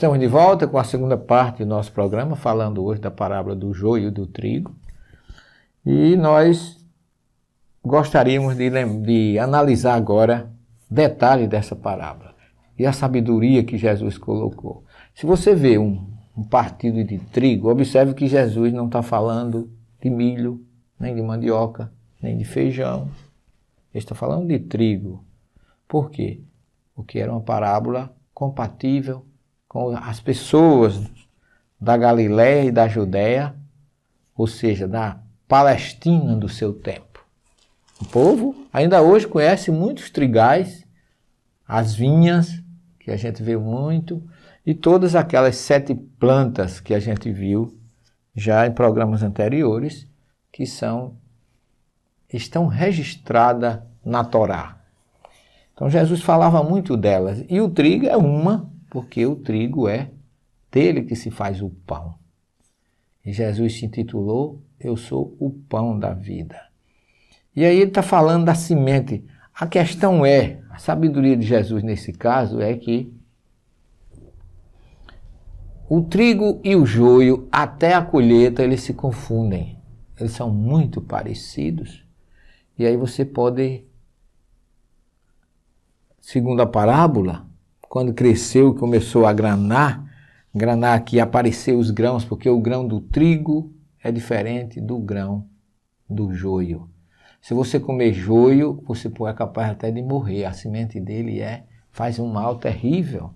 Estamos de volta com a segunda parte do nosso programa, falando hoje da parábola do joio e do trigo. E nós gostaríamos de analisar agora detalhes dessa parábola e a sabedoria que Jesus colocou. Se você vê um partido de trigo, observe que Jesus não está falando de milho, nem de mandioca, nem de feijão. Ele está falando de trigo. Por quê? Porque era uma parábola compatível com as pessoas da Galiléia e da Judéia, ou seja, da Palestina do seu tempo. O povo ainda hoje conhece muitos trigais, as vinhas, que a gente vê muito, e todas aquelas 7 plantas que a gente viu já em programas anteriores, que estão registradas na Torá. Então Jesus falava muito delas, e o trigo é uma, porque o trigo é dele que se faz o pão. E Jesus se intitulou, eu sou o pão da vida. E aí ele está falando da semente. A questão a sabedoria de Jesus nesse caso é que o trigo e o joio, até a colheita, eles se confundem. Eles são muito parecidos. E aí você pode, segundo a parábola, quando cresceu e começou a granar que apareceu os grãos, porque o grão do trigo é diferente do grão do joio. Se você comer joio, você é capaz até de morrer. A semente dele faz um mal terrível.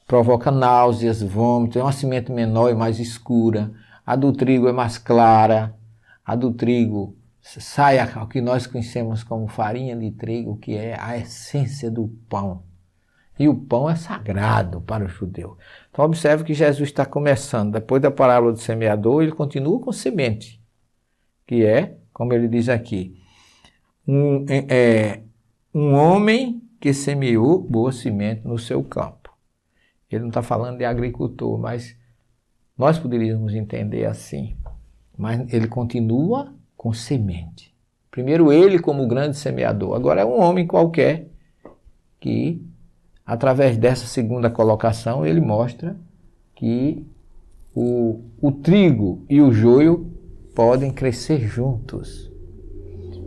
Provoca náuseas, vômito. É uma semente menor e mais escura. A do trigo é mais clara. A do trigo sai o que nós conhecemos como farinha de trigo, que é a essência do pão. E o pão é sagrado para o judeu. Então observe que Jesus está começando, depois da parábola do semeador, ele continua com semente, que é, como ele diz aqui, um homem que semeou boa semente no seu campo. Ele não está falando de agricultor, mas nós poderíamos entender assim. Mas ele continua com semente. Primeiro ele como grande semeador, agora é um homem qualquer que, através dessa segunda colocação, ele mostra que o trigo e o joio podem crescer juntos.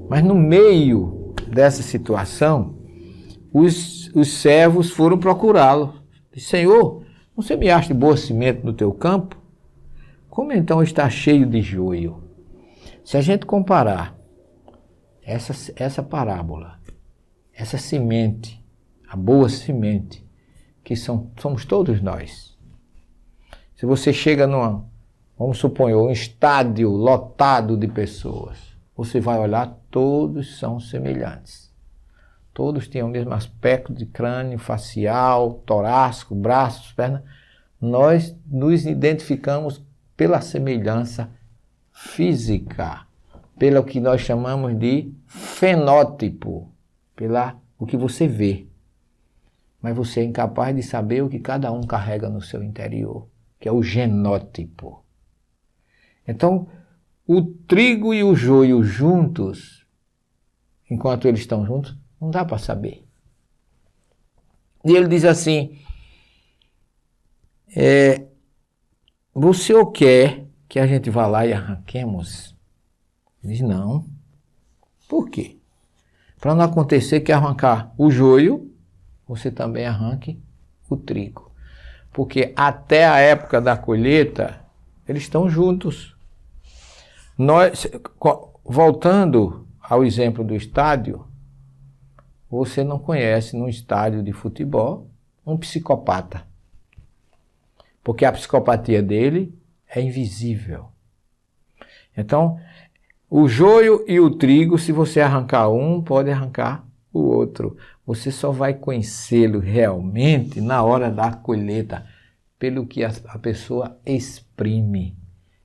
Mas no meio dessa situação, os servos foram procurá-lo. Disse, Senhor, não semeaste boa semente no teu campo? Como então está cheio de joio? Se a gente comparar essa parábola, essa semente, a boa semente, que somos todos nós. Se você chega vamos supor, um estádio lotado de pessoas, você vai olhar, todos são semelhantes. Todos têm o mesmo aspecto de crânio, facial, torácico, braços, pernas. Nós nos identificamos pela semelhança física, pelo que nós chamamos de fenótipo, o que você vê. Mas você é incapaz de saber o que cada um carrega no seu interior, que é o genótipo. Então, o trigo e o joio juntos, enquanto eles estão juntos, não dá para saber. E ele diz assim, você ou quer que a gente vá lá e arranquemos? Ele diz, não. Por quê? Para não acontecer que arrancar o joio, você também arranque o trigo. Porque até a época da colheita, eles estão juntos. Voltando ao exemplo do estádio, você não conhece num estádio de futebol um psicopata. Porque a psicopatia dele é invisível. Então, o joio e o trigo, se você arrancar um, pode arrancar o outro. Você só vai conhecê-lo realmente na hora da colheita, pelo que a pessoa exprime,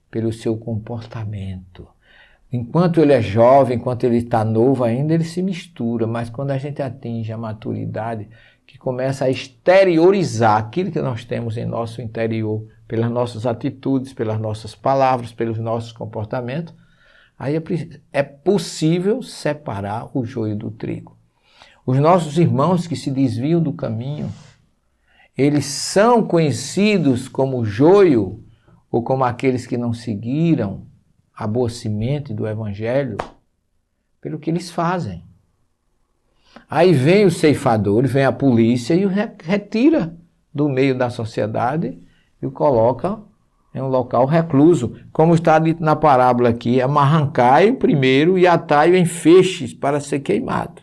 pelo seu comportamento. Enquanto ele é jovem, enquanto ele está novo ainda, ele se mistura, mas quando a gente atinge a maturidade, que começa a exteriorizar aquilo que nós temos em nosso interior, pelas nossas atitudes, pelas nossas palavras, pelos nossos comportamentos, aí é possível separar o joio do trigo. Os nossos irmãos que se desviam do caminho, eles são conhecidos como joio, ou como aqueles que não seguiram a boa semente do Evangelho, pelo que eles fazem. Aí vem o ceifador, vem a polícia e o retira do meio da sociedade e o coloca em um local recluso. Como está dito na parábola aqui, amarrancai-o primeiro e atai-o em feixes para ser queimado.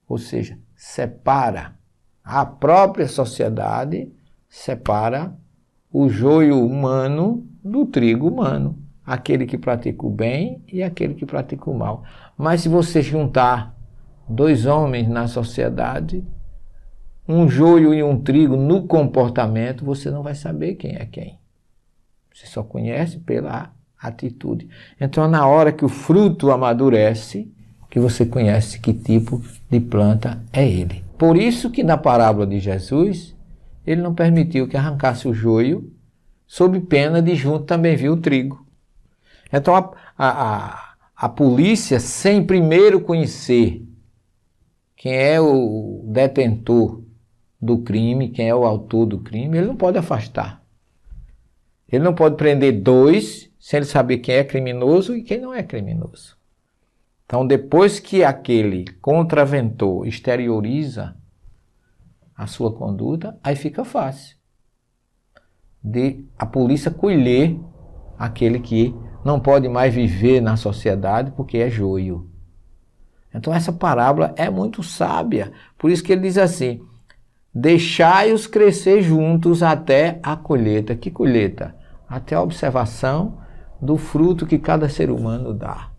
Ou seja, separa a própria sociedade, separa o joio humano do trigo humano. Aquele que pratica o bem e aquele que pratica o mal. Mas se você juntar dois homens na sociedade, um joio e um trigo no comportamento, você não vai saber quem é quem. Você só conhece pela atitude. Então, na hora que o fruto amadurece, que você conhece que tipo de planta é ele. Por isso que na parábola de Jesus, ele não permitiu que arrancasse o joio, sob pena de junto também vir o trigo. Então, a polícia, sem primeiro conhecer quem é o detentor do crime, quem é o autor do crime, ele não pode afastar. Ele não pode prender dois sem ele saber quem é criminoso e quem não é criminoso. Então, depois que aquele contraventor exterioriza a sua conduta, aí fica fácil de a polícia colher aquele que não pode mais viver na sociedade porque é joio. Então essa parábola é muito sábia. Por isso que ele diz assim, deixai-os crescer juntos até a colheita. Que colheita? Até a observação do fruto que cada ser humano dá.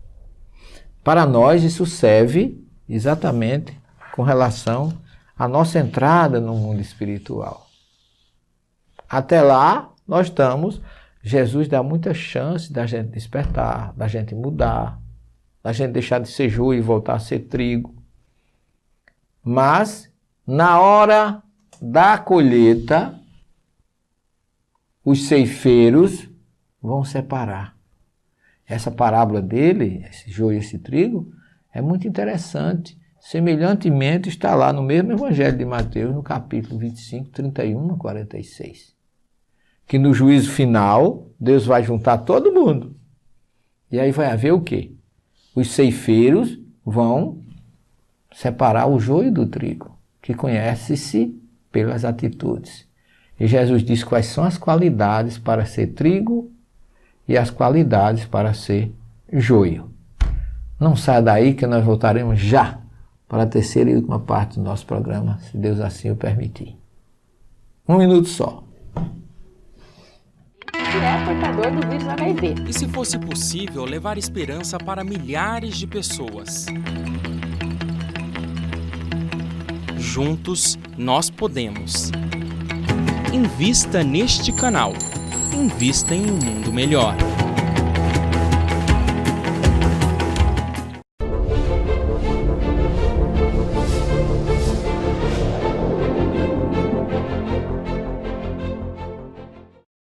Para nós isso serve exatamente com relação à nossa entrada no mundo espiritual. Até lá nós estamos... Jesus dá muita chance da gente despertar, da gente mudar, da gente deixar de ser joio e voltar a ser trigo. Mas, na hora da colheita, os ceifeiros vão separar. Essa parábola dele, esse joio e esse trigo, é muito interessante. Semelhantemente está lá no mesmo Evangelho de Mateus, no capítulo 25, 31 a 46. Que no juízo final, Deus vai juntar todo mundo. E aí vai haver o quê? Os ceifeiros vão separar o joio do trigo, que conhece-se pelas atitudes. E Jesus diz quais são as qualidades para ser trigo e as qualidades para ser joio. Não saia daí que nós voltaremos já para a terceira e última parte do nosso programa, se Deus assim o permitir. 1 minuto só. É portador do vírus HIV. E se fosse possível levar esperança para milhares de pessoas? Juntos, nós podemos. Invista neste canal. Invista em um mundo melhor.